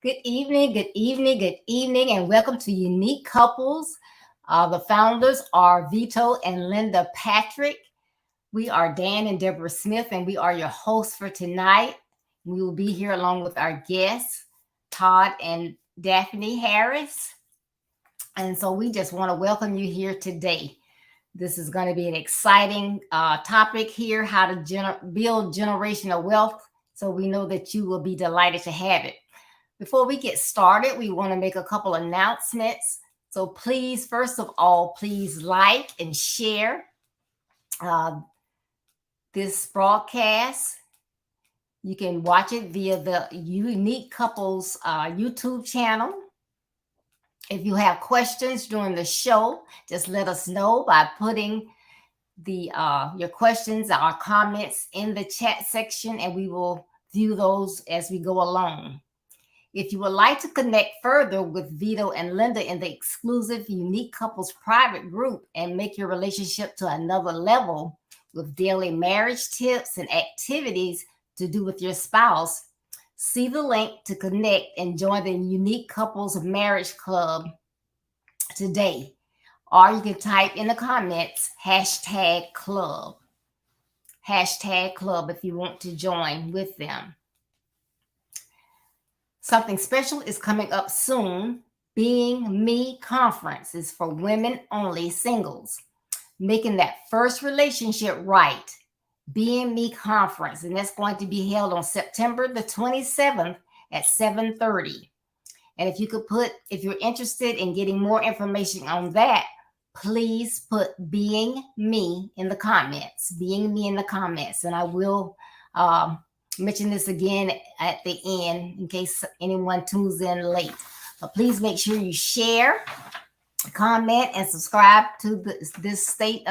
Good evening, good evening, good evening, and welcome to Unique Couples. The founders are Vito and Linda Patrick. We are Dan and Deborah Smith, and we are your hosts for tonight. We will be here along with our guests, Todd and Daphene Harris. And so we just want to welcome you here today. This is going to be an exciting topic here, how to build generational wealth. So we know that you will be delighted to have it. Before we get started, we want to make a couple announcements. So please, first of all, please like and share this broadcast. You can watch it via the Unique Couples YouTube channel. If you have questions during the show, just let us know by putting your questions or comments in the chat section, and we will view those as we go along. If you would like to connect further with Vito and Linda in the exclusive Unique Couples private group and make your relationship to another level with daily marriage tips and activities to do with your spouse, see the link to connect and join the Unique Couples Marriage Club today. Or you can type in the comments, #club. #club if you want to join with them. Something special is coming up soon. Being Me Conference is for women only singles. Making that first relationship right. Being Me Conference. And that's going to be held on September the 27th at 7:30. And if you're interested in getting more information on that, please put Being Me in the comments. Being Me in the comments. And I will mention this again at the end in case anyone tunes in late. But please make sure you share, comment, and subscribe to this state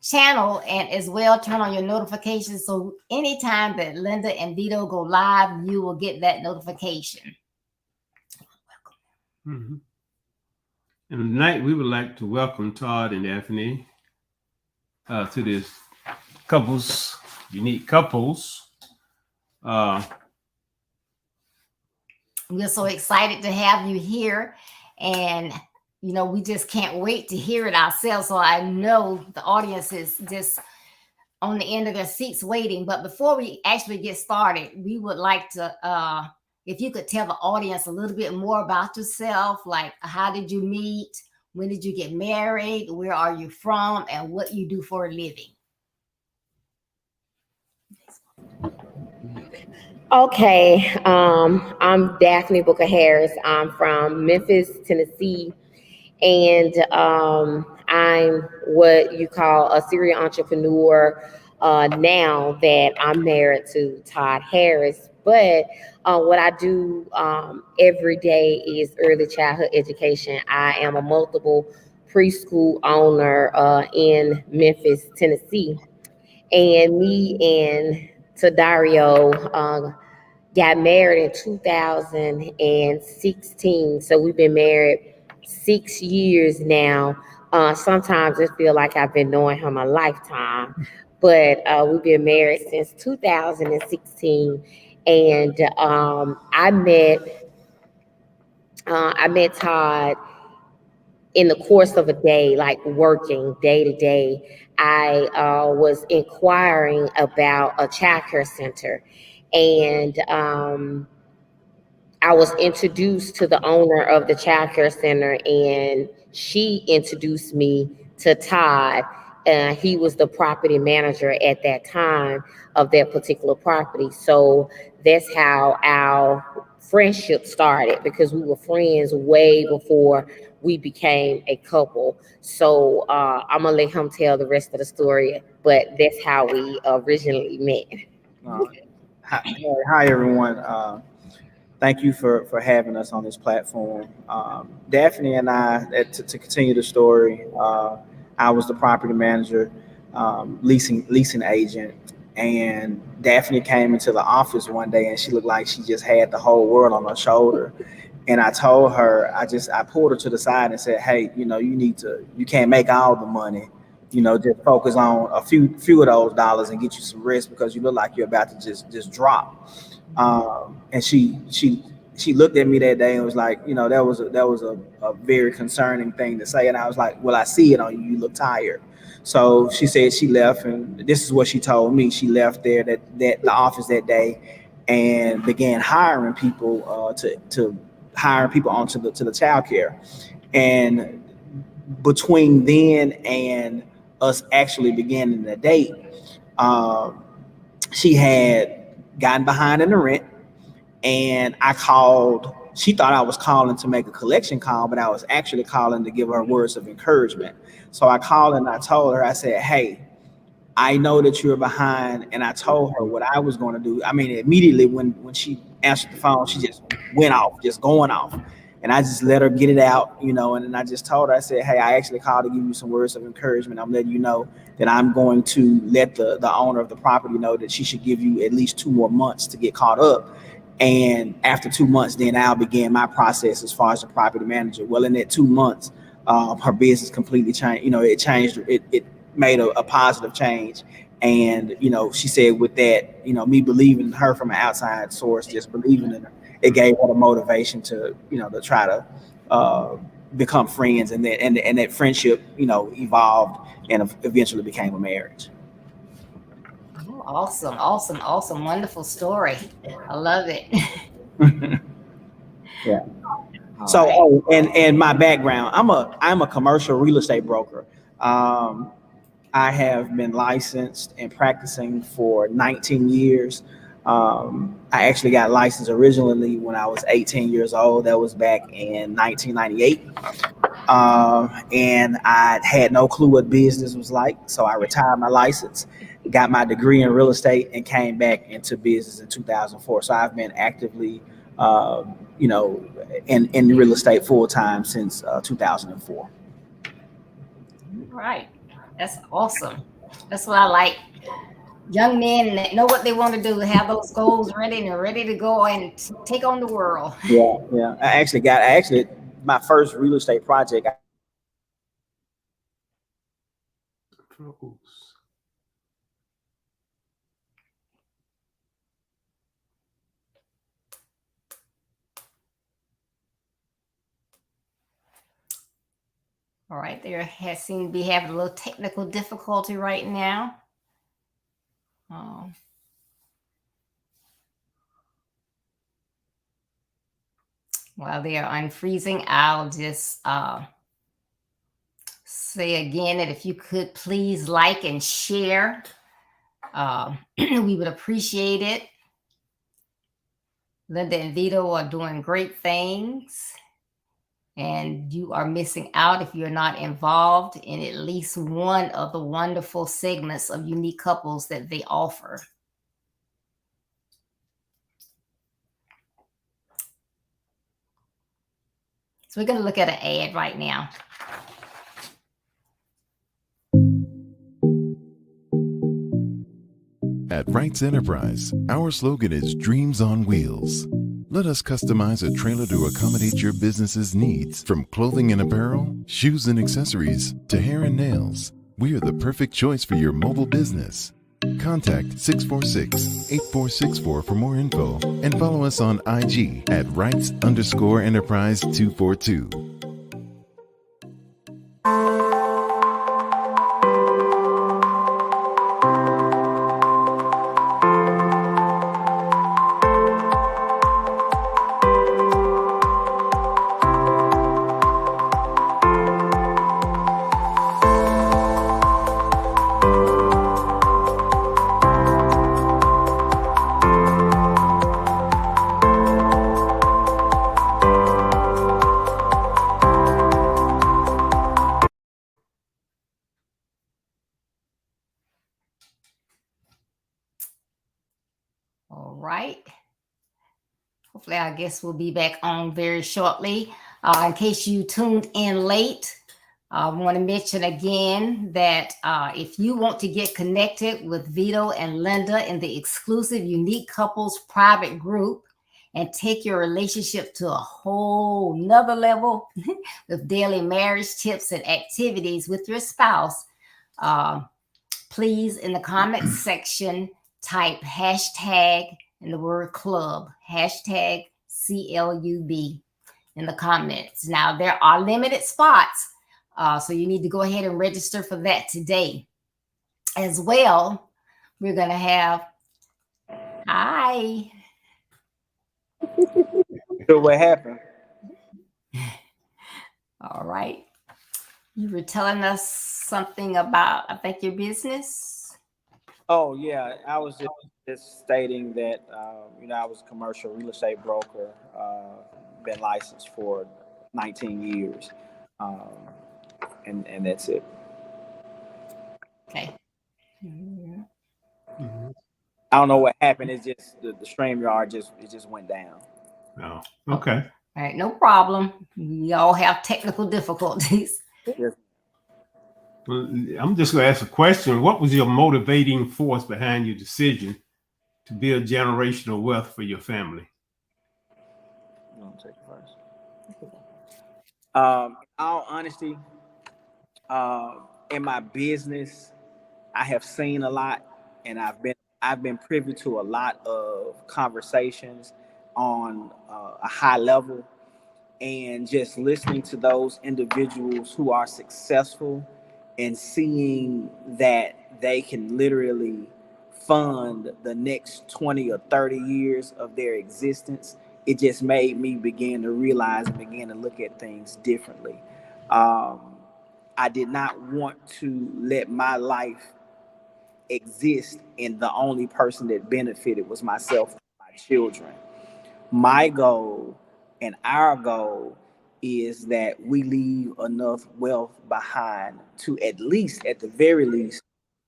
channel, and as well turn on your notifications so anytime that Linda and Vito go live, you will get that notification. Mm-hmm. And tonight we would like to welcome Todd and Daphene to this Unique Couples. We're so excited to have you here, and we just can't wait to hear it ourselves. So I know the audience is just on the end of their seats waiting. But before we actually get started, we would like to, if you could tell the audience a little bit more about yourself, like how did you meet, when did you get married, where are you from, and what you do for a living. Okay, I'm Daphene Booker Harris. I'm from Memphis, Tennessee, and I'm what you call a serial entrepreneur now that I'm married to Todd Harris. But what I do every day is early childhood education. I am a multiple preschool owner in Memphis, Tennessee, and me and Todario got married in 2016. So we've been married 6 years now. Sometimes it feels like I've been knowing him a lifetime, but we've been married since 2016. And I met Todd in the course of a day, like working day to day. I was inquiring about a child care center, and I was introduced to the owner of the child care center, and she introduced me to Todd. He was the property manager at that time of that particular property. So that's how our friendship started, because we were friends way before we became a couple. So I'm gonna let him tell the rest of the story, but that's how we originally met. Hi everyone. Thank you for having us on this platform. Daphene and I, to continue the story, I was the property manager, leasing agent, and Daphene came into the office one day and she looked like she just had the whole world on her shoulder. And I told her, I pulled her to the side and said, hey, you can't make all the money. Just focus on a few of those dollars and get you some rest, because you look like you're about to just drop. And she looked at me that day and was like, you know, that was a very concerning thing to say. And I was like, well, I see it on you. You look tired. So she said she left, and this is what she told me. She left there that the office that day and began hiring people to hire people onto the child care. And between then and us actually beginning the date, she had gotten behind in the rent, and I called. She thought I was calling to make a collection call, but I was actually calling to give her words of encouragement. So I called and I told her, I said, hey, I know that you're behind. And I told her what I was going to do. I mean, immediately when she answered the phone, she just went off, just going off. And I just let her get it out, you know, and then I just told her, I said, hey, I actually called to give you some words of encouragement. I'm letting you know that I'm going to let the owner of the property know that she should give you at least 2 more months to get caught up. And after 2 months, then I'll begin my process as far as the property manager. Well, in that 2 months, her business completely changed. You know, it changed. It made a positive change. And, you know, she said with that, you know, me believing in her from an outside source, just believing in her, it gave her the motivation to, you know, to try to become friends. And that friendship, you know, evolved and eventually became a marriage. Awesome, awesome, awesome. Wonderful story. I love it. Yeah. All So, right. and my background, I'm a commercial real estate broker. I have been licensed and practicing for 19 years. I actually got licensed originally when I was 18 years old. That was back in 1998. And I had no clue what business was like. So I retired my license, got my degree in real estate, and came back into business in 2004. So I've been actively, you know, in real estate full time since 2004. Right. That's awesome. That's what I like. Young men that know what they want to do, have those goals ready and ready to go and take on the world. Yeah. My first real estate project. All right, there has seemed to be having a little technical difficulty right now. While they are unfreezing, I'll just say again that if you could please like and share, we would appreciate it. Linda and Vito are doing great things, and you are missing out if you're not involved in at least one of the wonderful segments of Unique Couples that they offer. So we're going to look at an ad right now. At Wrights Enterprise, our slogan is Dreams on Wheels. Let us customize a trailer to accommodate your business's needs. From clothing and apparel, shoes and accessories, to hair and nails, we are the perfect choice for your mobile business. Contact 646-8464 for more info and follow us on IG at Wrights_Enterprise242. All right. Hopefully, I guess we'll be back on very shortly. In case you tuned in late, I want to mention again that if you want to get connected with Vito and Linda in the exclusive Unique Couples private group and take your relationship to a whole nother level with daily marriage tips and activities with your spouse, please, in the comments section, type hashtag and the word club, hashtag CLUB in the comments. Now, there are limited spots, so you need to go ahead and register for that today. As well, we're going to have, hi. So what happened? All right. You were telling us something about, I think, your business. Oh yeah, I was just stating that I was a commercial real estate broker, been licensed for 19 years, um, and that's it. Okay. Mhm. Mhm. I don't know what happened. It's just the StreamYard just went down. Oh, okay. All right, no problem. We all have technical difficulties. Yes. Well, I'm just going to ask a question. What was your motivating force behind your decision to build generational wealth for your family? You want to take it first? In all honesty, in my business, I have seen a lot, and I've been privy to a lot of conversations on a high level, and just listening to those individuals who are successful and seeing that they can literally fund the next 20 or 30 years of their existence. It just made me begin to realize and begin to look at things differently. um, I did not want to let my life exist and the only person that benefited was myself and my children. My goal and our goal is that we leave enough wealth behind to at the very least,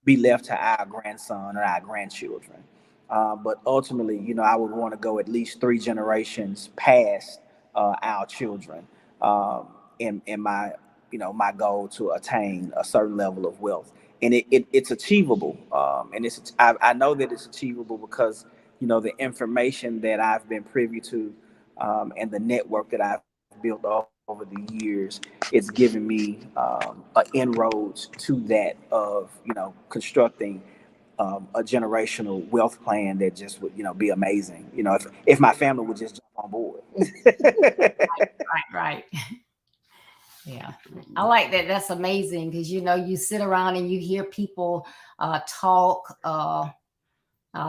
be left to our grandson or our grandchildren. But ultimately, I would want to go at least 3 generations past our children, in my, my goal to attain a certain level of wealth. And it's achievable. And I know that it's achievable because the information that I've been privy to, and the network that I've built over the years, it's given me an inroads to that of constructing a generational wealth plan that just would be amazing. If my family would just jump on board. Right. Yeah, I like that. That's amazing because you sit around and you hear people talk.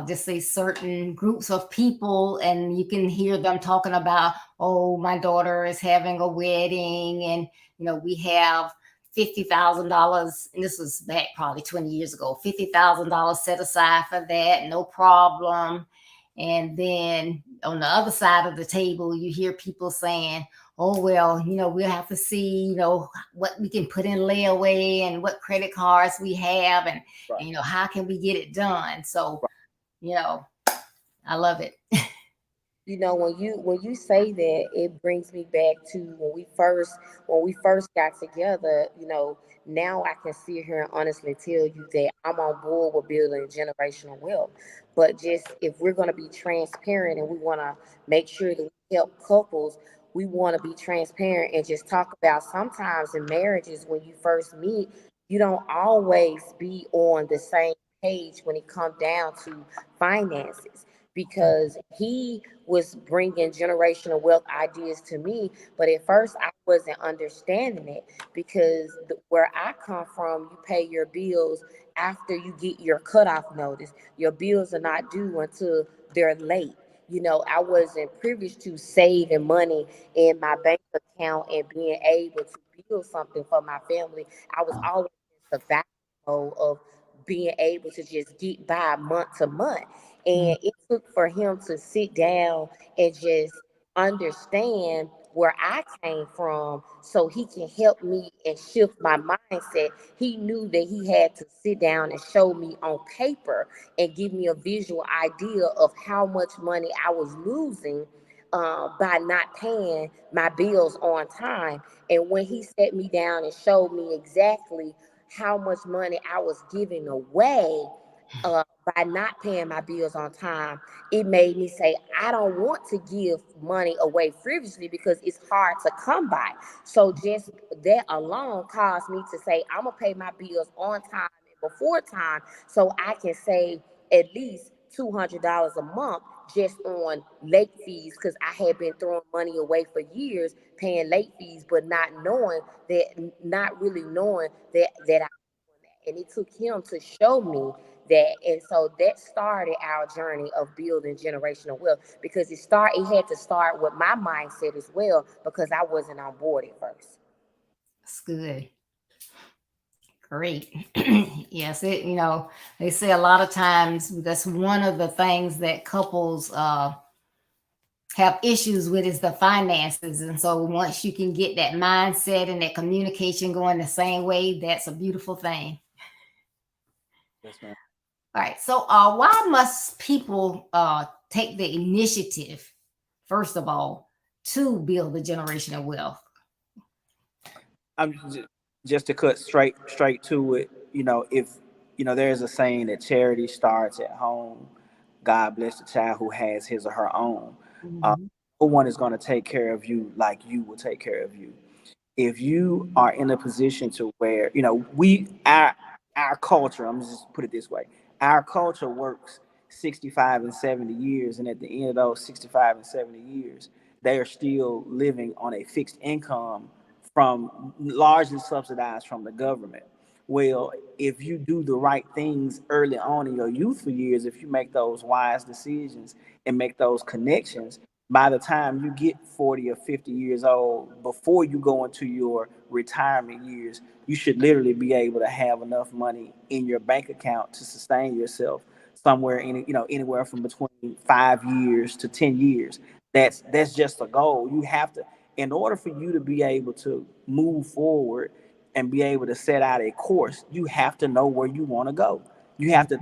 Just say certain groups of people, and you can hear them talking about, oh, my daughter is having a wedding, and we have $50,000, and this was back probably 20 years ago. $50,000 set aside for that, no problem. And then on the other side of the table, you hear people saying, oh, well, we'll have to see, what we can put in layaway and what credit cards we have, and, Right. and how can we get it done? So, I love it. When you say that, it brings me back to when we first got together. Now I can sit here and honestly tell you that I'm on board with building generational wealth. But just if we're going to be transparent and we want to make sure that we help couples, we want to be transparent and just talk about sometimes in marriages when you first meet, you don't always be on the same page when it comes down to finances, because he was bringing generational wealth ideas to me, but at first I wasn't understanding it, because where I come from, you pay your bills after you get your cutoff notice. Your bills are not due until they're late. I wasn't privileged to saving money in my bank account and being able to build something for my family. I was always in survival mode of being able to just get by month to month. And it took for him to sit down and just understand where I came from so he can help me and shift my mindset. He knew that he had to sit down and show me on paper and give me a visual idea of how much money I was losing by not paying my bills on time. And when he sat me down and showed me exactly how much money I was giving away by not paying my bills on time, it made me say, I don't want to give money away frivolously because it's hard to come by. So just that alone caused me to say, I'm going to pay my bills on time and before time so I can save at least $200 a month just on late fees, because I had been throwing money away for years, paying late fees, but not really knowing that and it took him to show me that. And so that started our journey of building generational wealth, because it had to start with my mindset as well, because I wasn't on board at first. That's good. Great. Yes, they say a lot of times that's one of the things that couples have issues with is the finances. And so once you can get that mindset and that communication going the same way, that's a beautiful thing. Yes, ma'am. All right. So why must people take the initiative, first of all, to build the generational wealth? I'm just to cut straight to it. If there's a saying that charity starts at home. God bless the child who has his or her own. Mm-hmm. No one is going to take care of you like you will take care of you. If you are in a position to where our culture, I'm just put it this way, our culture works 65 and 70 years, and at the end of those 65 and 70 years, they are still living on a fixed income from largely subsidized from the government. Well, if you do the right things early on in your youthful years, if you make those wise decisions and make those connections, by the time you get 40 or 50 years old, before you go into your retirement years, you should literally be able to have enough money in your bank account to sustain yourself somewhere anywhere from between 5 years to 10 years. That's just a goal. You have to, in order for you to be able to move forward and be able to set out a course, you have to know where you want to go. You have to,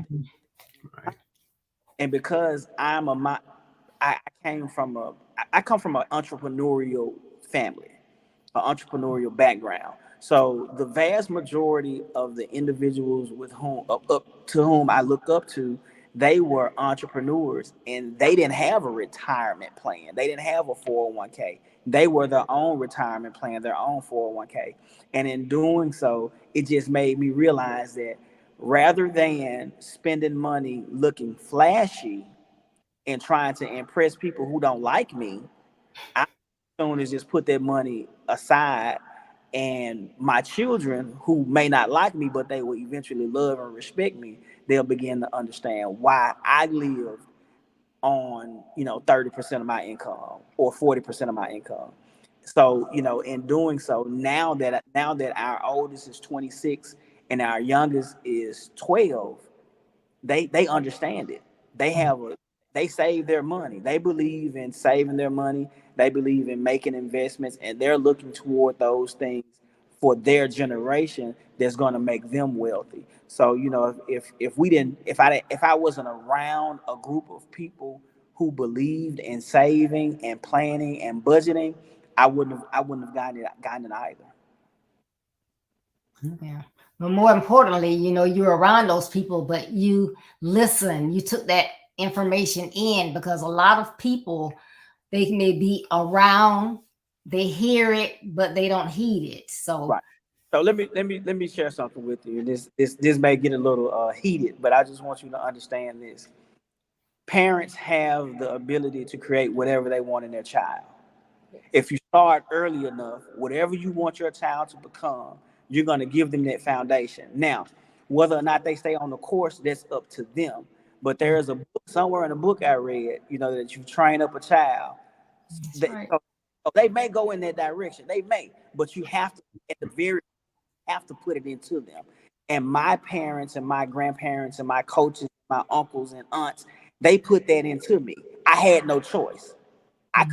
Right. and because I come from an entrepreneurial family, an entrepreneurial background. So the vast majority of the individuals with whom up to whom I look up to, they were entrepreneurs, and they didn't have a retirement plan. They didn't have a 401k. They were their own retirement plan, their own 401k. And in doing so, it just made me realize that rather than spending money looking flashy and trying to impress people who don't like me, I soon as just put that money aside, and my children who may not like me, but they will eventually love and respect me, they'll begin to understand why I live on 30% of my income or 40% of my income. So in doing so, now that our oldest is 26 and our youngest is 12, they understand it. They save their money. They believe in saving their money. They believe in making investments, and they're looking toward those things for their generation that's going to make them wealthy. So if I wasn't around a group of people who believed in saving and planning and budgeting, I wouldn't have gotten it either. Yeah. But more importantly, you're around those people, but you listen, you took that information in, because a lot of people, they may be around, they hear it, but they don't heed it. So Right. So let me share something with you. This may get a little heated, but I just want you to understand this. Parents have the ability to create whatever they want in their child. If you start early enough, whatever you want your child to become, you're going to give them that foundation. Now, whether or not they stay on the course, that's up to them. But there is a book somewhere in a book I read, that you train up a child. that's They, right. so they may go in that direction. They may, but you have to, at the very, have to put it into them. And my parents and my grandparents and my coaches, my uncles and aunts, they put that into me. I had no choice. I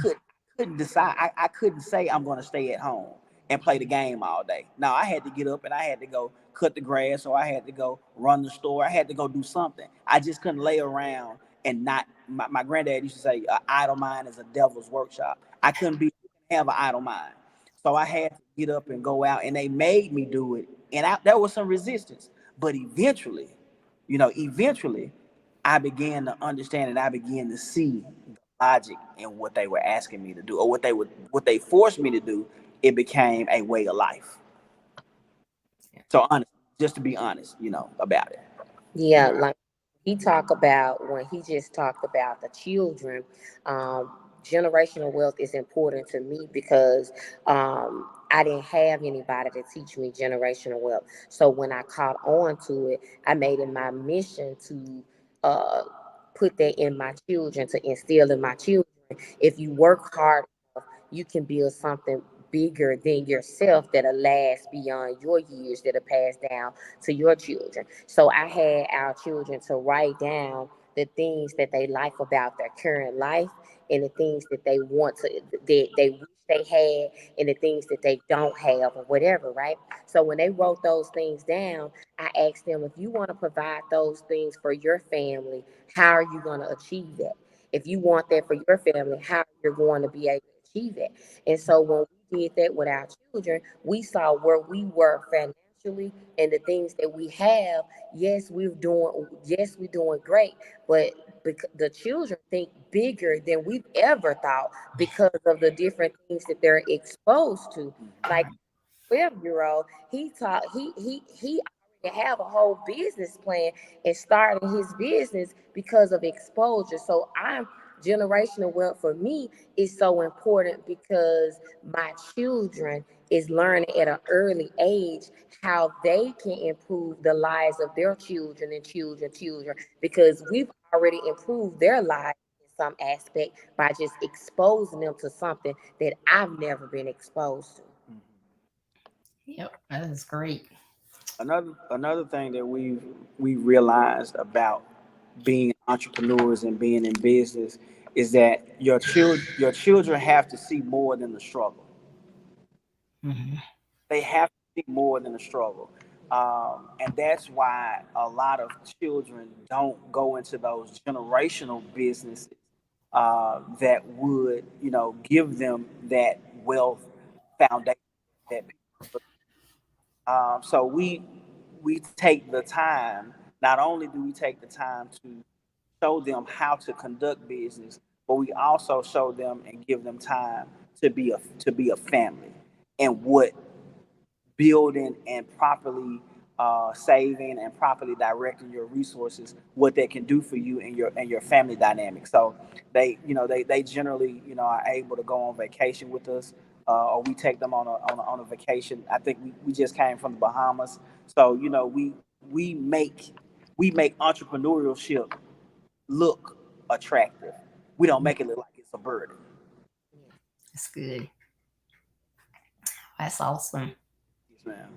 couldn't decide. I couldn't say I'm going to stay at home and play the game all day. No, I had to get up and I had to go cut the grass, or I had to go run the store. I had to go do something. I just couldn't lay around and not. My granddad used to say, "An idle mind is a devil's workshop." I couldn't have an idle mind, so I had to get up and go out. And they made me do it, and there was some resistance. But eventually, I began to understand and I began to see logic in what they were asking me to do, or what they forced me to do. It became a way of life. So honest, just to be honest, about it. Yeah, like when he just talked about the children, generational wealth is important to me because I didn't have anybody to teach me generational wealth. So when I caught on to it, I made it my mission to put that in my children, to instill in my children. If you work hard, you can build something bigger than yourself that'll last beyond your years, that'll pass down to your children. So I had our children to write down the things that they like about their current life and the things that they want to, that they wish they had, and the things that they don't have or whatever, right? So when they wrote those things down, I asked them, if you want to provide those things for your family, how are you going to achieve that? If you want that for your family, how you're going to be able to achieve it? And so when we did that with our children, we saw where we were financially and the things that we have. We're doing great, but the children think bigger than we've ever thought because of the different things that they're exposed to. Like 12-year-old, he already have a whole business plan and starting his business because of exposure. So I'm generational wealth for me is so important because my children is learning at an early age how they can improve the lives of their children and children, because we've already improved their lives in some aspect by just exposing them to something that I've never been exposed to. Yep, that is great. Another thing that we realized about being entrepreneurs and being in business is that your children have to see more than the struggle. Mhm. They have to see more than a struggle. And that's why a lot of children don't go into those generational businesses that would, give them that wealth foundation that people. So we take the time. Not only do we take the time to show them how to conduct business, but we also show them and give them time to be a family and what building and properly saving and properly directing your resources, what they can do for you and your family dynamic. So they generally are able to go on vacation with us, or we take them on a vacation. I think we just came from the Bahamas, so we make entrepreneurship look attractive. We don't make it look like it's a burden. That's good. That's awesome. Yes, ma'am.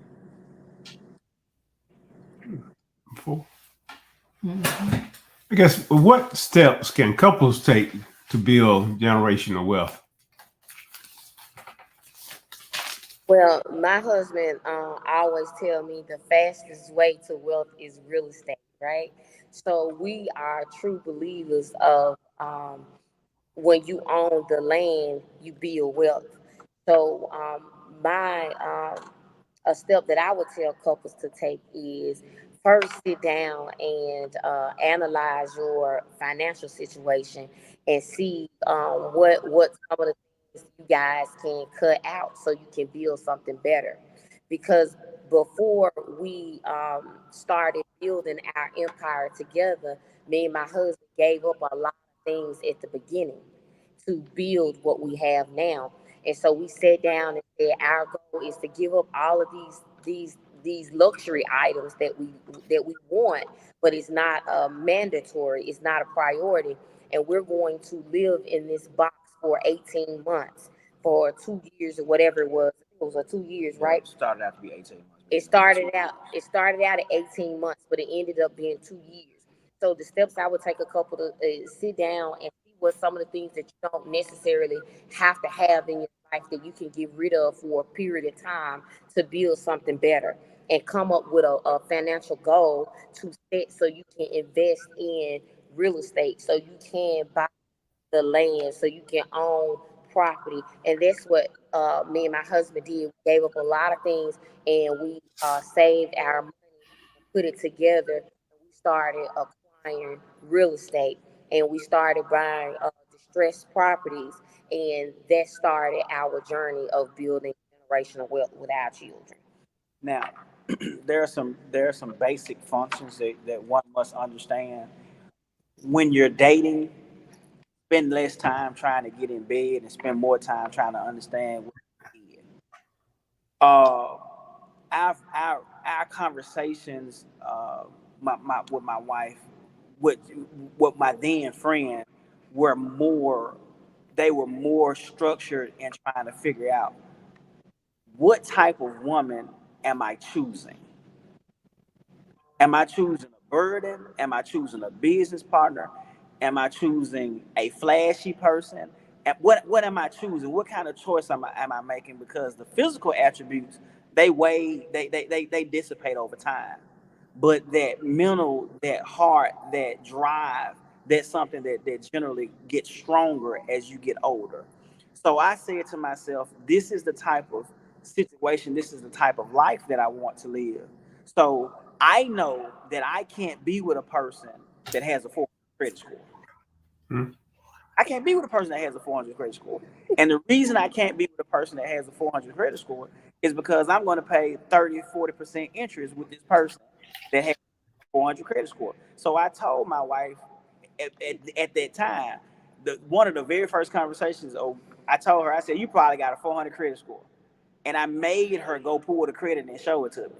Before- Mhm. I guess what steps can couples take to build generational wealth? Well, my husband always tell me the fastest way to wealth is real estate, right? So we are true believers of when you own the land, you build wealth. So my a step that I would tell couples to take is first sit down and analyze your financial situation and see what some of the things you guys can cut out so you can build something better. Because before we started building our empire together, me and my husband gave up a lot of things at the beginning to build what we have now. And so we sat down and said our goal is to give up all of these luxury items that we want, but it's not mandatory, it's not a priority. And we're going to live in this box for 18 months, for 2 years or whatever it was. It was 2 years, right? It started out to be 18 months. It started out at 18 months, but it ended up being 2 years. So the steps I would take a couple to sit down and see what some of the things that you don't necessarily have to have in your life that you can get rid of for a period of time to build something better, and come up with a financial goal to set so you can invest in real estate, so you can buy the land, so you can own property. And that's what me and my husband did. We gave up a lot of things, and we saved our money and put it together. And we started acquiring real estate, and we started buying distressed properties, and that started our journey of building generational wealth with our children. Now, there are some basic functions that one must understand when you're dating, spend less time trying to get in bed and spend more time trying to understand what you're in. Uh, our conversations, with my wife, with my then friend, were more. They were more structured in trying to figure out what type of woman am I choosing. Am I choosing a burden? Am I choosing a business partner? Am I choosing a flashy person? And what am I choosing? What kind of choice am I making? Because the physical attributes, they dissipate over time. But that mental, that heart, that drive, that's something that generally gets stronger as you get older. So I said to myself, this is the type of situation, this is the type of life that I want to live. So I know that I can't be with a person that has a 400 credit score. Hmm. I can't be with a person that has a 400 credit score. And the reason I can't be with a person that has a 400 credit score is because I'm going to pay 30-40% interest with this person that has a 400 credit score. So I told my wife at that time, one of the very first conversations, I told her, I said, you probably got a 400 credit score. And I made her go pull the credit and show it to me.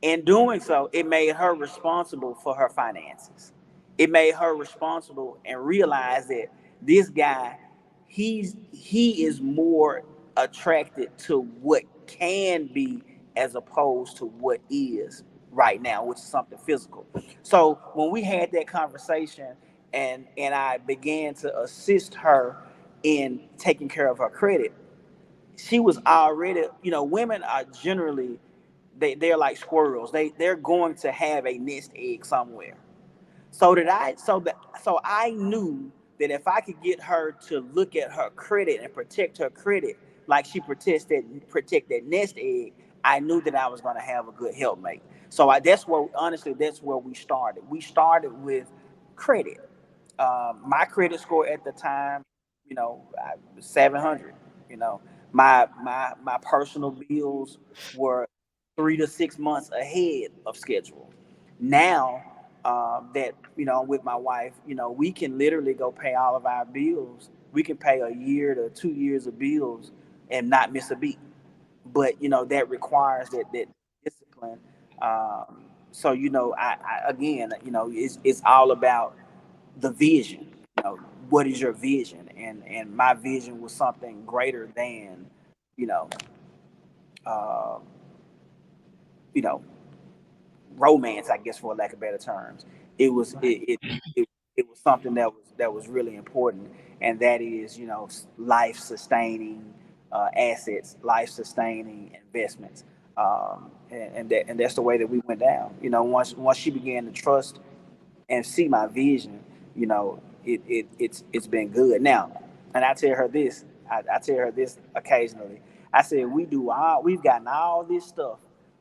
In doing so, it made her responsible for her finances. It made her responsible and realize that this guy, he is more attracted to what can be as opposed to what is right now, which is something physical. So when we had that conversation and I began to assist her in taking care of her credit, she was already, women are generally, they're like squirrels. They're going to have a nest egg somewhere. So I knew that if I could get her to look at her credit and protect her credit like she protect that nest egg, I knew that I was going to have a good helpmate. So that's where we started. We started with credit. My credit score at the time, 700. You know, my personal bills were 3 to 6 months ahead of schedule. Now that with my wife, we can literally go pay all of our bills. We can pay a year to 2 years of bills and not miss a beat. But that requires that discipline. So I again, it's all about the vision. What is your vision? And my vision was something greater than you know uh, you know romance, I guess, for lack of better terms. It was it was something that was really important, and that is life sustaining assets, life sustaining investments, and that's the way that we went down. Once she began to trust and see my vision, it's been good. Now, and I tell her this, I tell her this occasionally. I said, we've gotten all this stuff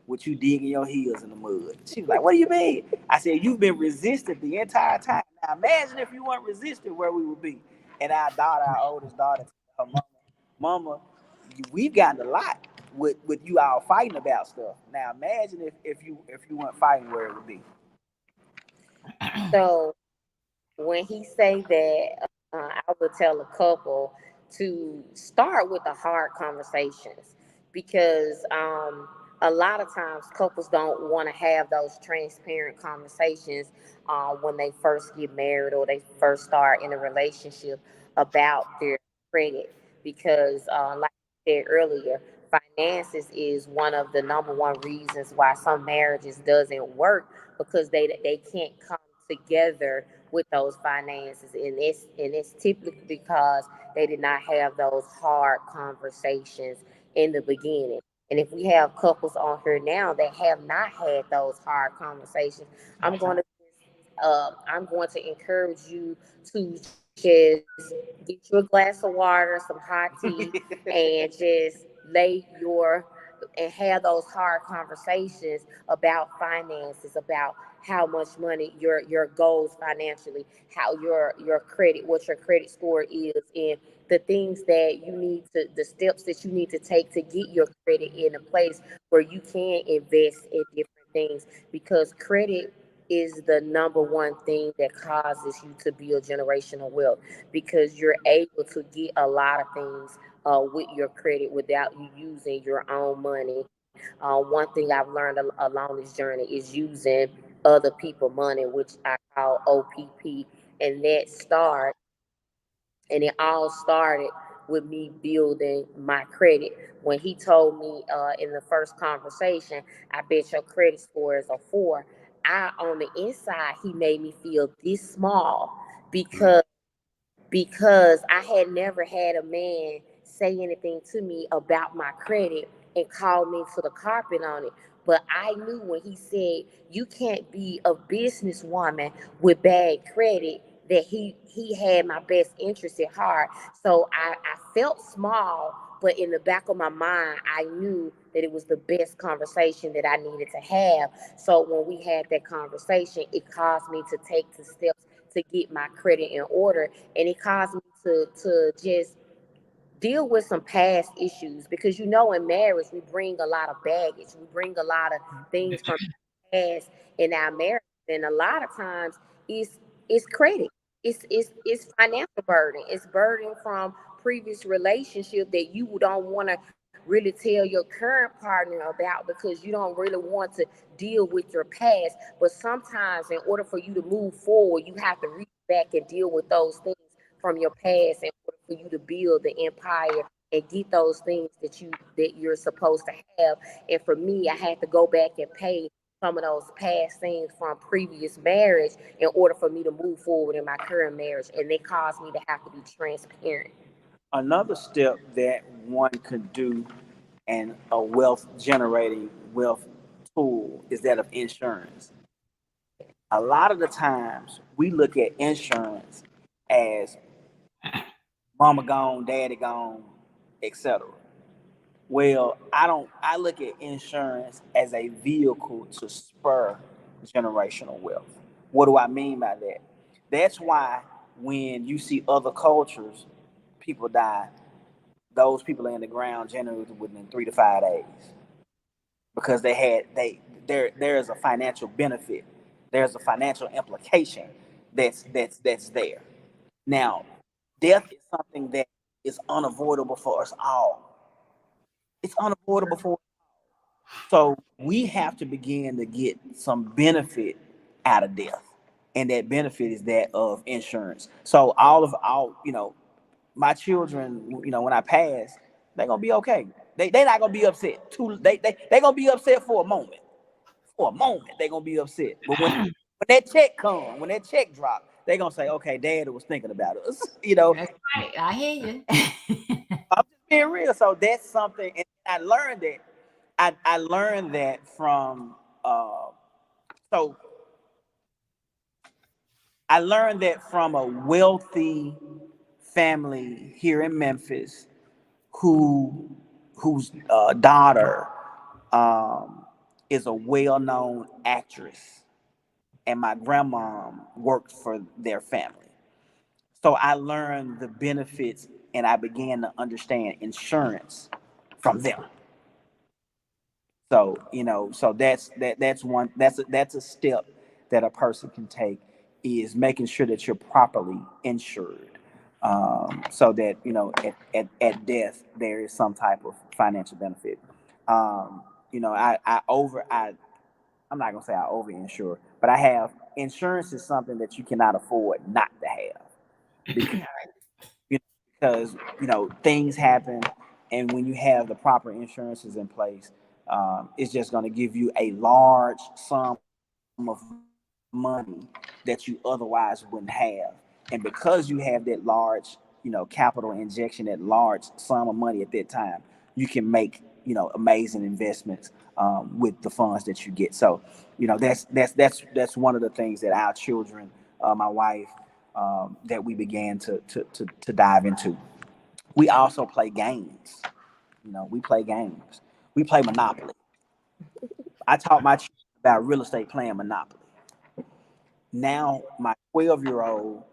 with you digging your heels in the mud. She's like, what do you mean? I said, you've been resistant the entire time. Now imagine if you weren't resistant, where we would be. And our oldest daughter, her mama, we've gotten a lot with you all fighting about stuff. Now imagine if you weren't fighting, where it would be. So when he say that, I would tell a couple to start with the hard conversations, because a lot of times couples don't want to have those transparent conversations when they first get married or they first start in a relationship about their credit, because like I said earlier, finances is one of the number one reasons why some marriages doesn't work, because they can't come together with those finances, and it's typically because they did not have those hard conversations in the beginning. And if we have couples on here now that have not had those hard conversations, i'm going to I'm going to encourage you to just get you a glass of water, some hot tea, and just lay your and have those hard conversations about finances, about how much money, your goals financially, how your credit, what your credit score is, and the things that you need to, the steps that you need to take to get your credit in a place where you can invest in different things, because credit is the number one thing that causes you to build generational wealth, because you're able to get a lot of things with your credit without you using your own money. One thing I've learned along this journey is using other people money, which I call OPP, and it all started with me building my credit. When he told me in the first conversation, I bet your credit score is a 4. On the inside, he made me feel this small, because I had never had a man say anything to me about my credit and call me to the carpet on it. But I knew when he said you can't be a businesswoman with bad credit, that he had my best interest at heart. So I felt small, but in the back of my mind, I knew that it was the best conversation that I needed to have. So when we had that conversation, it caused me to take the steps to get my credit in order, and it caused me to just deal with some past issues, because in marriage we bring a lot of baggage, we bring a lot of things from the past in our marriage, and a lot of times it's credit, it's financial burden, it's burden from previous relationship that you don't want to really tell your current partner about, because you don't really want to deal with your past. But sometimes in order for you to move forward, you have to reach back and deal with those things from your past in order for you to build the empire and get those things that you're supposed to have. And for me, I had to go back and pay some of those past things from previous marriage in order for me to move forward in my current marriage, and they caused me to have to be transparent. Another step that one could do, and a wealth generating wealth tool, is that of insurance. A lot of the times we look at insurance as mama gone, daddy gone, etc. Well, I don't. I look at insurance as a vehicle to spur generational wealth. What do I mean by that? That's why when you see other cultures, people die, those people are in the ground generally within 3 to 5 days, because there is a financial benefit, there's a financial implication that's there. Now, death is something that is unavoidable for us all. It's unavoidable for us. So we have to begin to get some benefit out of death. And that benefit is that of insurance. So my children, when I pass, they're gonna be okay. They're not gonna be upset. They gonna be upset for a moment. For a moment, they're gonna be upset. But when that check comes, when that check drops, they're gonna say, okay, Dad was thinking about us. That's right. I hear you. I'm just being real. So that's something, and I learned that. I learned that from so I learned that from a wealthy family here in Memphis, whose daughter is a well-known actress, and my grandma worked for their family. So I learned the benefits, and I began to understand insurance from them. So so that's a step that a person can take, is making sure that you're properly insured, so that at death there is some type of financial benefit. I'm not gonna say I over insure, but I have insurance is something that you cannot afford not to have, because things happen, and when you have the proper insurances in place, it's just going to give you a large sum of money that you otherwise wouldn't have. And because you have that large capital injection, that large sum of money at that time, you can make amazing investments with the funds that you get. So that's one of the things that our children, my wife, that we began to dive into. We also play games. We play games. We play Monopoly. I taught my children about real estate playing Monopoly. Now, my 12-year-old,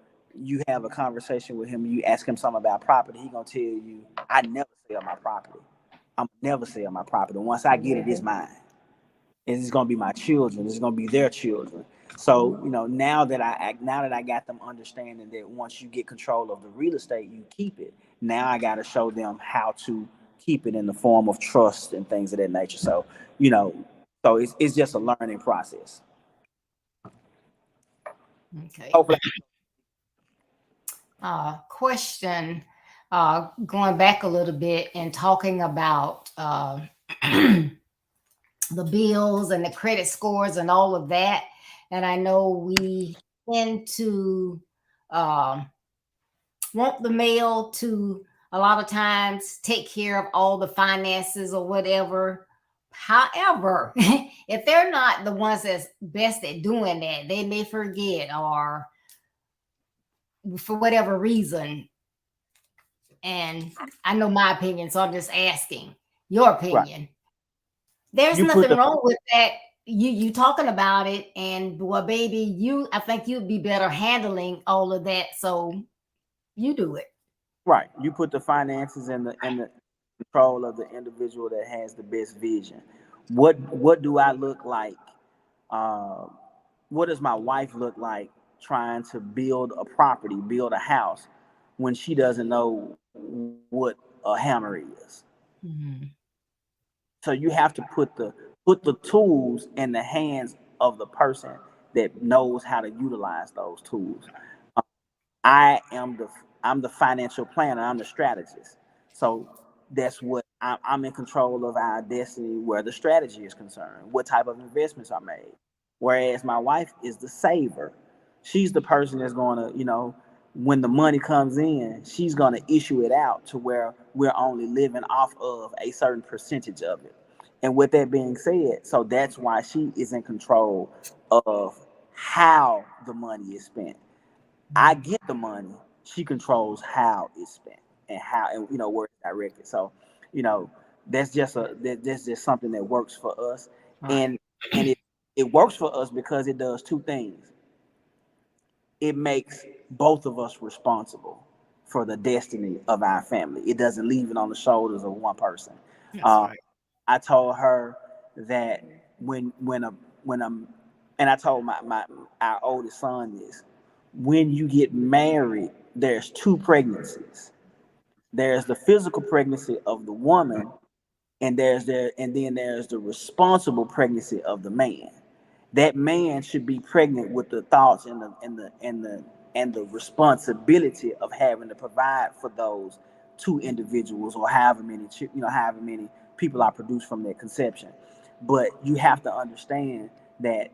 you have a conversation with him, you ask him something about property, he gonna tell you, I never sell my property. I'm never sell my property. Once I get it, it's mine. And it's gonna be my children. It's gonna be their children. So, now that I got them understanding that once you get control of the real estate, you keep it. Now I got to show them how to keep it in the form of trust and things of that nature. So, so it's just a learning process. Okay. Hopefully. Question, going back a little bit and talking about the bills and the credit scores and all of that. And I know we tend to want the male to a lot of times take care of all the finances or whatever. However, if they're not the ones that's best at doing that, they may forget or for whatever reason. And I know my opinion, so I'm just asking your opinion. Right. There's nothing wrong with that. You talking about it, and well, baby, I think you'd be better handling all of that, so you do it. Right. You put the finances in the control of the individual that has the best vision. What do I look like? What does my wife look like trying to build a property, build a house, when she doesn't know what a hammer is? Mm-hmm. So you have to put the tools in the hands of the person that knows how to utilize those tools. I'm the financial planner. I'm the strategist. So that's what I'm in control of our destiny where the strategy is concerned, what type of investments are made. Whereas my wife is the saver. She's the person that's going to, when the money comes in, she's going to issue it out to where we're only living off of a certain percentage of it. And with that being said, so that's why she is in control of how the money is spent. I get the money. She controls how it's spent and where it's directed. So, that's just something that works for us, Right. and it works for us because it does two things. It makes both of us responsible for the destiny of our family. It doesn't leave it on the shoulders of one person. That's right. I told her that and I told our oldest son this. When you get married, there's two pregnancies. There's the physical pregnancy of the woman, and then there's the responsible pregnancy of the man. That man should be pregnant with the thoughts and the responsibility of having to provide for those two individuals, or however many people are produced from their conception. But you have to understand that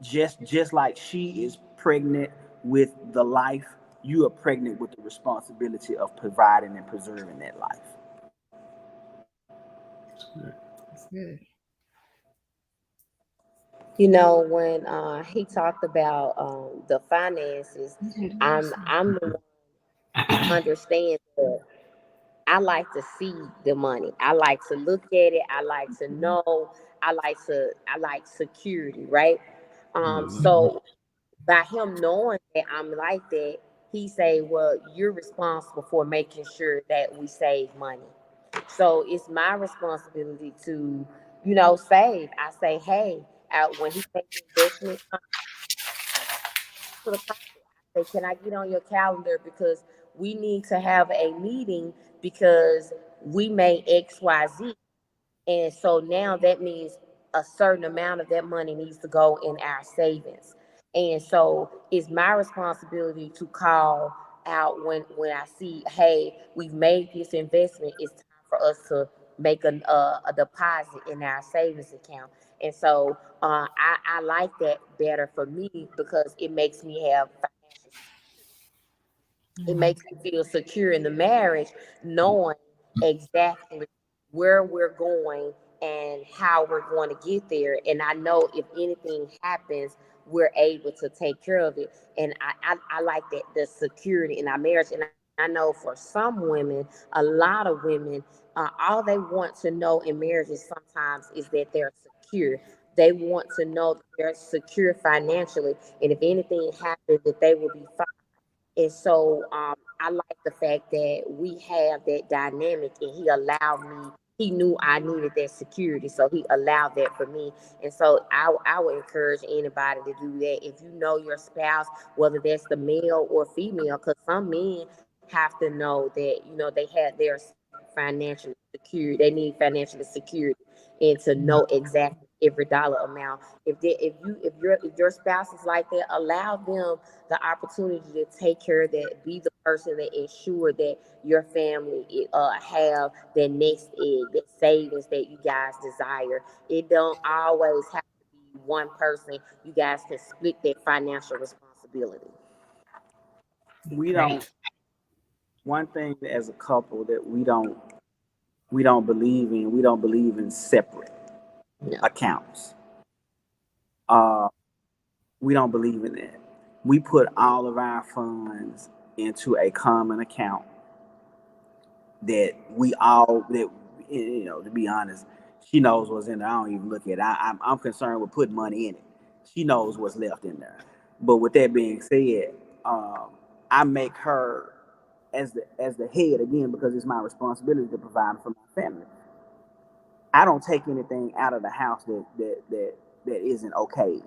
just like she is pregnant with the life, you are pregnant with the responsibility of providing and preserving that life. That's good. When he talked about the finances, I'm the one who understands that I like to see the money. I like to look at it. I like to know. I like security, right? So by him knowing that I'm like that, he say, well, you're responsible for making sure that we save money. So it's my responsibility to, save. I say, hey, when he makes investment to the profit, I say, can I get on your calendar because we need to have a meeting because we made XYZ. And so now that means a certain amount of that money needs to go in our savings. And so it's my responsibility to call out when I see, hey, we've made this investment. It's time for us to make a deposit in our savings account. And so I like that better for me because it makes me have financial. It makes me feel secure in the marriage, knowing exactly where we're going and how we're going to get there. And I know if anything happens, we're able to take care of it. And I like that, the security in our marriage. And I know for some women, a lot of women, all they want to know in marriages sometimes is that they're secure. They want to know that they're secure financially. And if anything happens, that they will be fine. And so I like the fact that we have that dynamic, and he allowed me he knew I needed that security, so he allowed that for me. And so I would encourage anybody to do that. If you know your spouse, whether that's the male or female, because some men have to know that, you know, they have their financial security. They need financial security, and to know exactly every dollar amount. If your spouse is like that, allow them the opportunity to take care of that. Be the person that ensure that your family have that nest egg, that savings that you guys desire. It don't always have to be one person. You guys can split that financial responsibility. We don't. One thing as a couple that we don't believe in. We don't believe in separate accounts. We don't believe in that. We put all of our funds into a common account that you know, to be honest, she knows what's in there. I don't even look at it. I'm concerned with putting money in it. She knows what's left in there. But with that being said, I make her as the head again, because it's my responsibility to provide for my family. I don't take anything out of the house that isn't okay.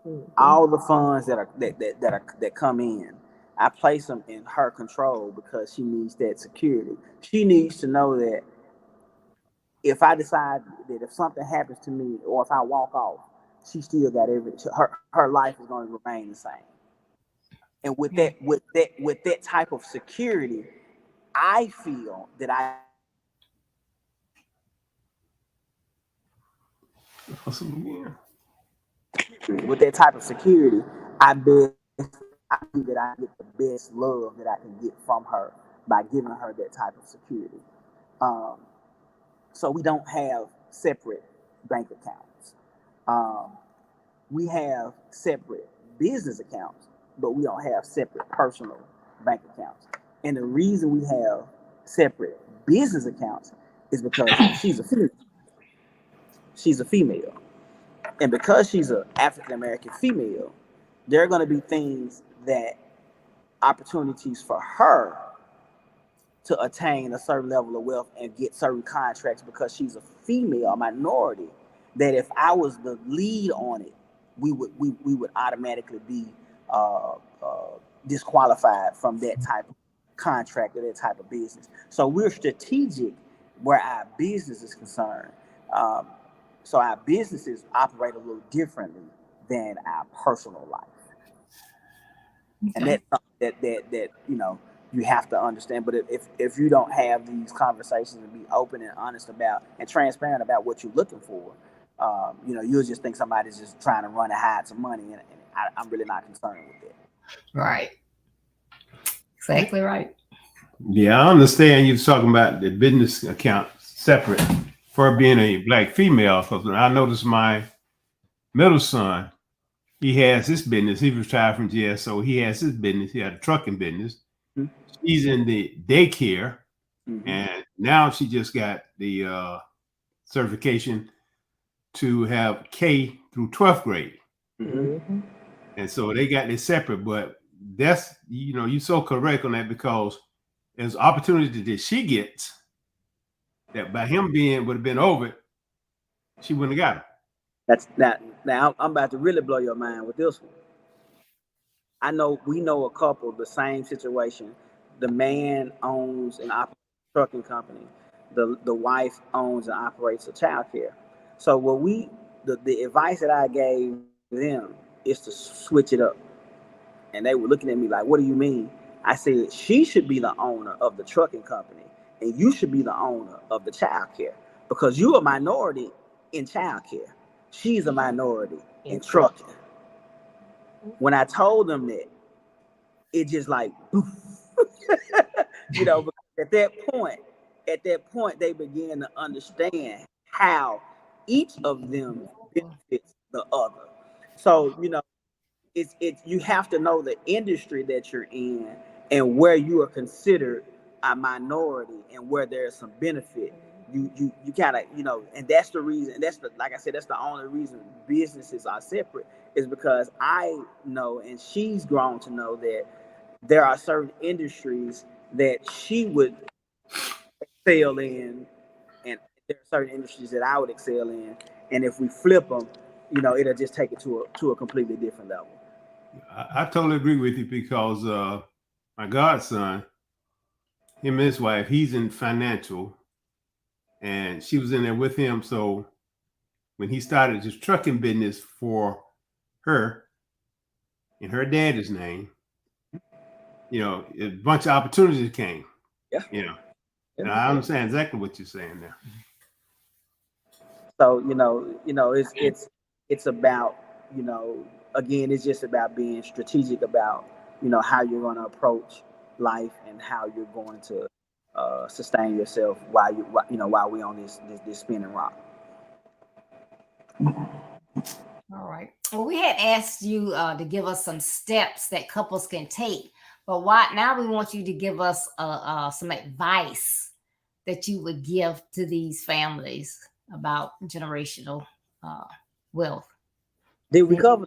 Mm-hmm. All the funds that come in, I place them in her control because she needs that security. She needs to know that if I decide that if something happens to me or if I walk off, she still got her life is going to remain the same. And with that type of security, I feel that with that type of security, I feel that I get the best love that I can get from her by giving her that type of security. So we don't have separate bank accounts. We have separate business accounts, but we don't have separate personal bank accounts. And the reason we have separate business accounts is because she's a female. She's a female. And because she's an African-American female, there are going to be things that opportunities for her to attain a certain level of wealth and get certain contracts because she's a female, a minority, that if I was the lead on it, we would automatically be disqualified from that type of contract or that type of business. So we're strategic where our business is concerned. So our businesses operate a little differently than our personal life. Okay. And that's something that you know, you have to understand. But if you don't have these conversations and be open and honest about and transparent about what you're looking for, you know, you'll just think somebody's just trying to run and hide some money, and I'm really not concerned with that. Right. Exactly right. Yeah, I understand you're talking about the business account separate for being a black female. Because I noticed my middle son, he has his business. He retired from GSO. He has his business. He had a trucking business. Mm-hmm. She's in the daycare, mm-hmm. and now she just got the certification to have K through 12th grade. Mm-hmm. And so they got this separate, but that's, you know, you're so correct on that, because there's opportunity that she gets that by him would have been over it, she wouldn't have got it. That's now I'm about to really blow your mind with this one. We know a couple, the same situation. The man owns and operates a trucking company. The wife owns and operates a childcare. So the advice that I gave them is to switch it up. And they were looking at me like, what do you mean? I said, she should be the owner of the trucking company, and you should be the owner of the childcare, because you're a minority in childcare. She's a minority in trucking. When I told them that, it just like, you know, because at that point, they began to understand how each of them benefits the other. So, you know, it's you have to know the industry that you're in and where you are considered a minority and where there's some benefit. You kind of, you know, and that's the reason. Like I said, that's the only reason businesses are separate, is because I know, and she's grown to know, that there are certain industries that she would excel in there are certain industries that I would excel in, and if we flip them, it'll just take it to a completely different level. I totally agree with you because my godson, him and his wife, he's in financial, and she was in there with him. So when he started his trucking business for her in her daddy's name, a bunch of opportunities came. Yeah. And I understand exactly what you're saying there. So it's about again, it's just about being strategic about how you're going to approach life and how you're going to sustain yourself while we on this spinning rock. All right. Well, we had asked you to give us some steps that couples can take, but now we want you to give us some advice that you would give to these families about generational wealth. Did we cover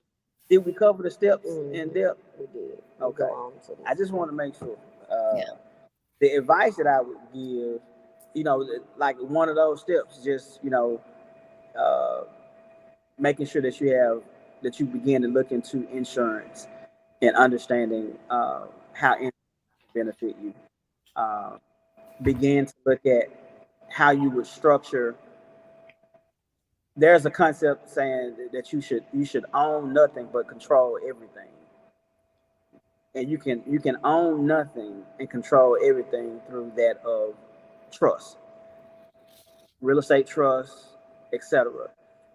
the steps in depth? We did. Okay. I just want to make sure. The advice that I would give, like one of those steps, just making sure that you begin to look into insurance and understanding how insurance benefit you. Begin to look at how you would structure. There's a concept saying that you should own nothing but control everything, and you can own nothing and control everything through that of trust, real estate trust, etc.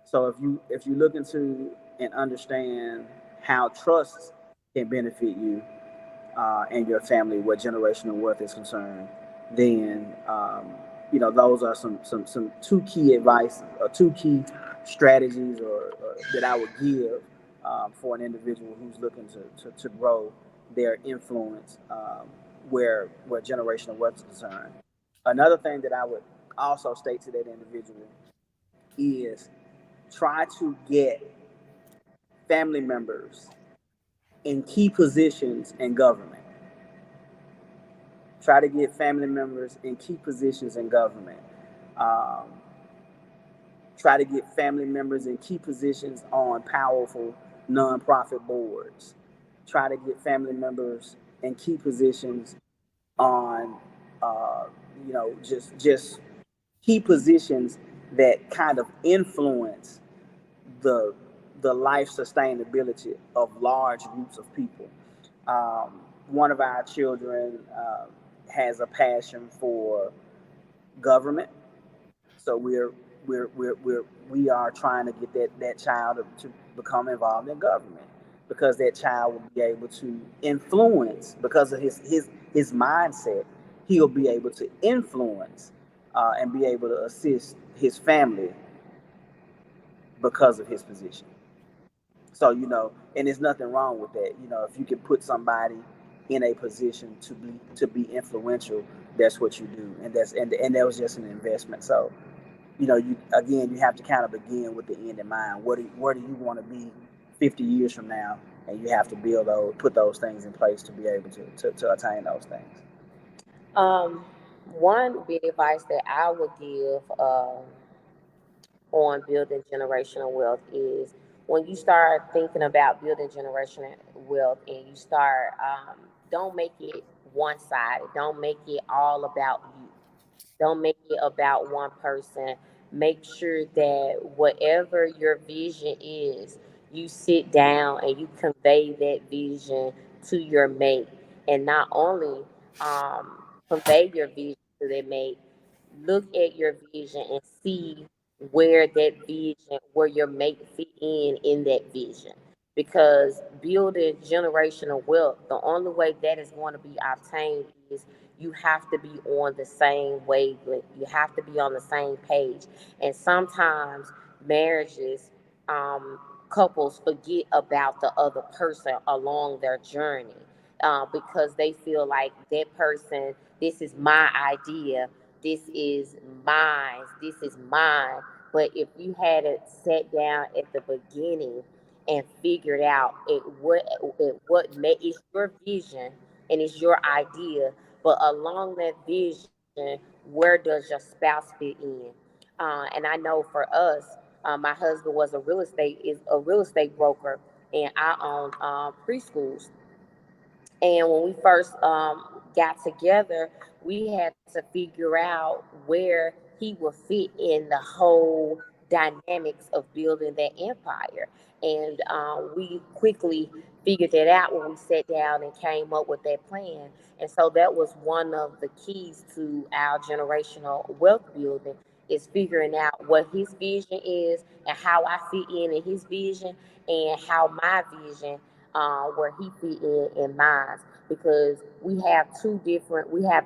So if you look into and understand how trust can benefit you and your family, what generational wealth is concerned, then those are some two key advice or two key strategies or that I would give for an individual who's looking to grow their influence where generational wealth is concerned. Another thing that I would also state to that individual is try to get family members in key positions in government. Try to get family members in key positions in government. Try to get family members in key positions on powerful nonprofit boards. Try to get family members in key positions on, just key positions that kind of influence the life sustainability of large groups of people. One of our children has a passion for government, so we are trying to get that child to become involved in government, because that child will be able to influence, because of his mindset, he'll be able to influence and be able to assist his family because of his position. So and there's nothing wrong with that. If you can put somebody in a position to be influential, that's what you do, and that was just an investment. So you have to kind of begin with the end in mind. Where do you want to be 50 years from now? And you have to put those things in place to be able to attain those things. One big advice that I would give on building generational wealth is, when you start thinking about building generational wealth and you start, don't make it one-sided. Don't make it all about you. Don't make it about one person. Make sure that whatever your vision is, you sit down and you convey that vision to your mate. And not only convey your vision to their mate, look at your vision and see where your mate fit in that vision. Because building generational wealth, the only way that is going to be obtained is you have to be on the same wavelength. You have to be on the same page. And sometimes marriages, couples forget about the other person along their journey, because they feel like that person, this is my idea, this is mine, this is mine. But if you had it sat down at the beginning and figured out it's your vision and it's your idea, but along that vision, where does your spouse fit in? And I know for us, my husband was a real estate broker, and I owned preschools. And when we first got together, we had to figure out where he would fit in the whole dynamics of building that empire. And we quickly figured that out when we sat down and came up with that plan. And so that was one of the keys to our generational wealth building, is figuring out what his vision is and how I fit in his vision, and how my vision where he fit in mine, because we have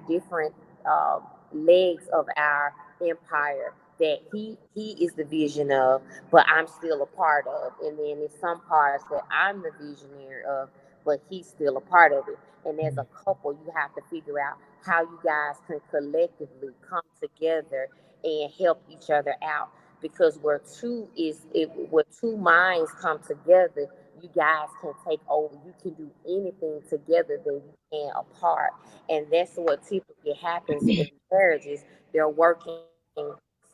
different uh, legs of our empire that he is the vision of, but I'm still a part of, and then there's some parts that I'm the visionary of, but he's still a part of it. And as a couple, you have to figure out how you guys can collectively come together and help each other out, because where two minds come together, you guys can take over. You can do anything together than you can apart. And that's what typically happens in marriages. They're working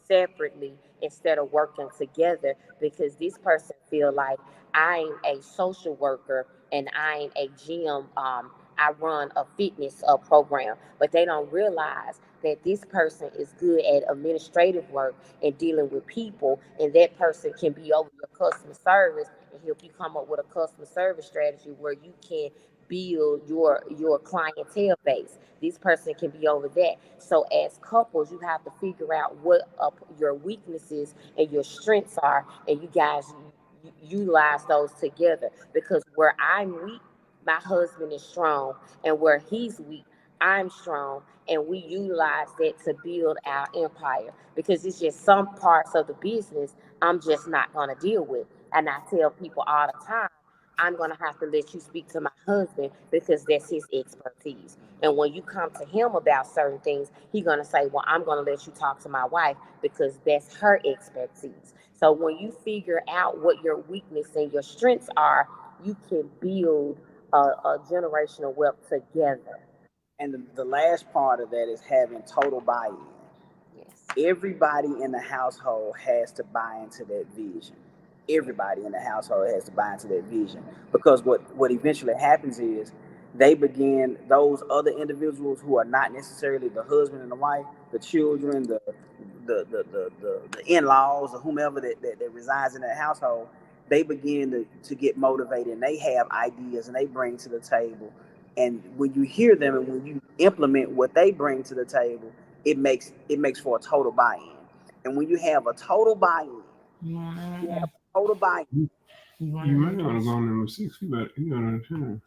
separately instead of working together, because this person feel like I'm a social worker and I'm a gym. I run a fitness program, but they don't realize that this person is good at administrative work and dealing with people, and that person can be over your customer service and help you come up with a customer service strategy where you can build your clientele base. This person can be over that. So as couples, you have to figure out what your weaknesses and your strengths are, and you guys utilize those together. Because where I'm weak, my husband is strong, and where he's weak, I'm strong, and we utilize that to build our empire. Because it's just some parts of the business I'm just not going to deal with. And I tell people all the time, I'm going to have to let you speak to my husband because that's his expertise. And when you come to him about certain things, he's going to say, well, I'm going to let you talk to my wife because that's her expertise. So when you figure out what your weakness and your strengths are, you can build a generational wealth together. And the last part of that is having total buy-in. Yes. Everybody in the household has to buy into that vision. Everybody in the household has to buy into that vision, because what eventually happens is those other individuals who are not necessarily the husband and the wife, the children, the in-laws, or whomever that resides in that household, they begin to get motivated, and they have ideas and they bring to the table. And when you hear them and when you implement what they bring to the table, it makes for a total buy-in. And when you have a total buy-in, you have a total buy-in. You might want to go on number 6. You got understand.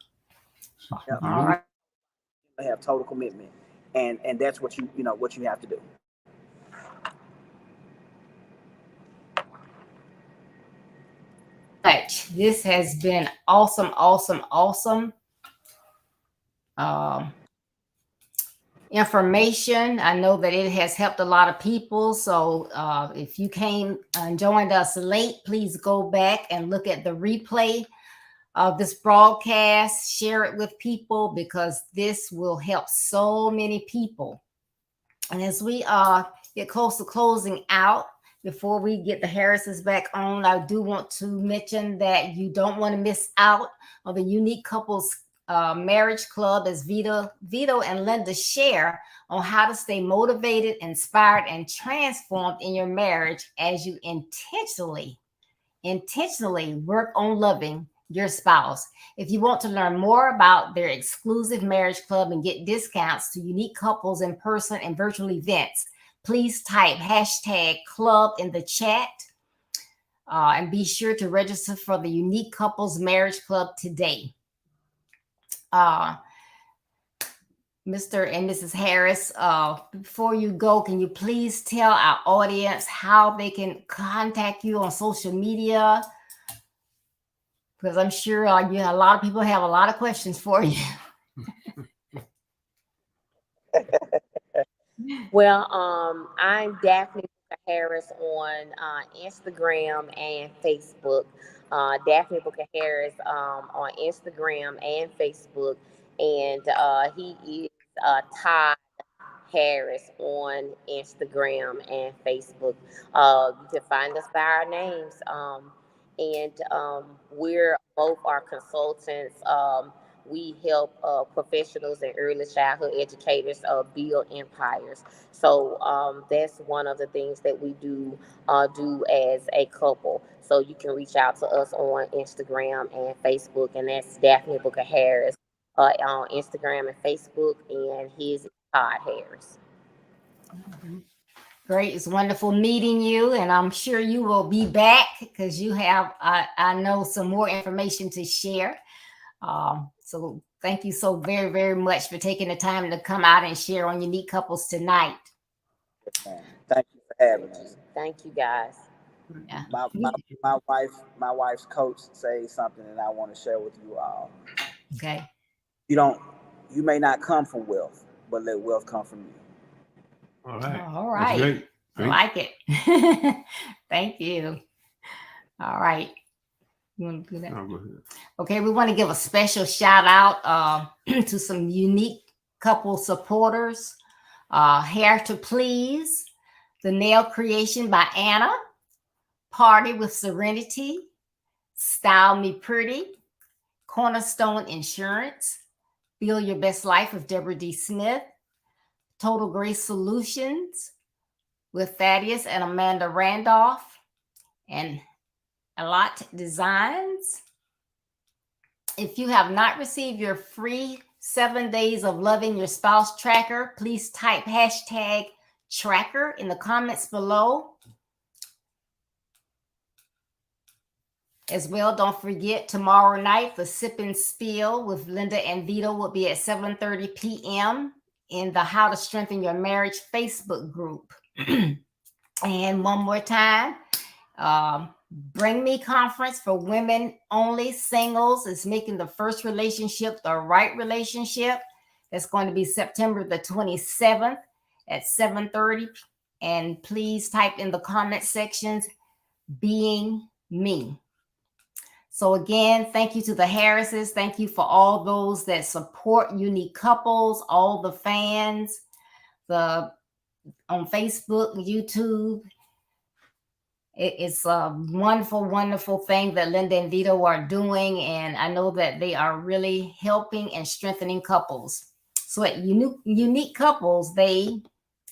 All right. Have total commitment, and that's what you have to do. This has been awesome, awesome, awesome. Information. I know that it has helped a lot of people. So if you came and joined us late, please go back and look at the replay of this broadcast. Share it with people, because this will help so many people. And as we get close to closing out, before we get the Harrises back on, I do want to mention that you don't want to miss out on the Unique Couples Marriage Club, as Vito and Linda share on how to stay motivated, inspired, and transformed in your marriage as you intentionally work on loving your spouse. If you want to learn more about their exclusive marriage club and get discounts to Unique Couples in person and virtual events, please type #club in the chat and be sure to register for the Unique Couples Marriage Club today. Mr. and Mrs. Harris, before you go, can you please tell our audience how they can contact you on social media? Because I'm sure a lot of people have a lot of questions for you. Well, I'm Daphne Harris on Instagram and Facebook. Daphne Booker Harris on Instagram and Facebook, and he is Todd Harris on Instagram and Facebook. You can find us by our names. And we're both our consultants. We help professionals and early childhood educators build empires. So that's one of the things that we do as a couple. So you can reach out to us on Instagram and Facebook, and that's Daphne Booker Harris on Instagram and Facebook, and his is Todd Harris. Great. It's wonderful meeting you, and I'm sure you will be back because you have, I know, some more information to share. So thank you so very, very much for taking the time to come out and share on Unique Couples tonight. Thank you for having us. Thank you, guys. Yeah. My wife's coach says something that I want to share with you all. Okay. You may not come from wealth, but let wealth come from you. All right. All right. That's great. I like it. Thank you. All right. You want to do that? Go ahead. Okay, we want to give a special shout out to some unique couple supporters. Hair to Please, The Nail Creation by Anna, Party with Serenity, Style Me Pretty, Cornerstone Insurance, Feel Your Best Life with Deborah D. Smith, Total Grace Solutions with Thaddeus and Amanda Randolph, and Alot Designs. If you have not received your free 7 days of loving your spouse tracker, please type hashtag tracker in the comments below. As well, don't forget tomorrow night, the Sip and Spill with Linda and Vito will be at 7:30 p.m. in the How to Strengthen Your Marriage Facebook group. And one more time, Bring Me Conference for women only, singles, is making the first relationship the right relationship. That's going to be September the 27th at 7:30. And please type in the comment sections, being me. So again, thank you to the Harrises. Thank you for all those that support Unique Couples, all the fans, on Facebook, YouTube. It's a wonderful, wonderful thing that Linda and Vito are doing. And I know that they are really helping and strengthening couples. So at Unique Couples, they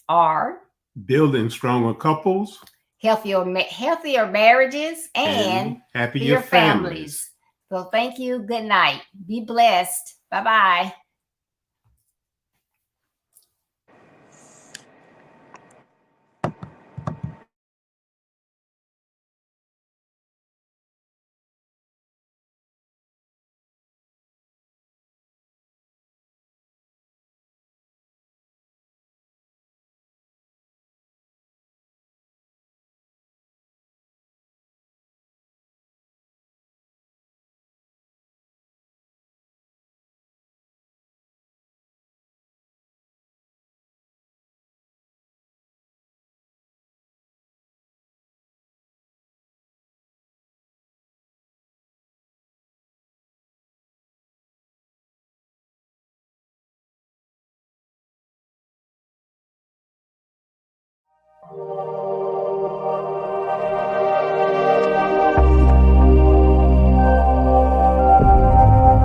are building stronger couples, healthier marriages, and happier families. So thank you. Good night. Be blessed. Bye-bye.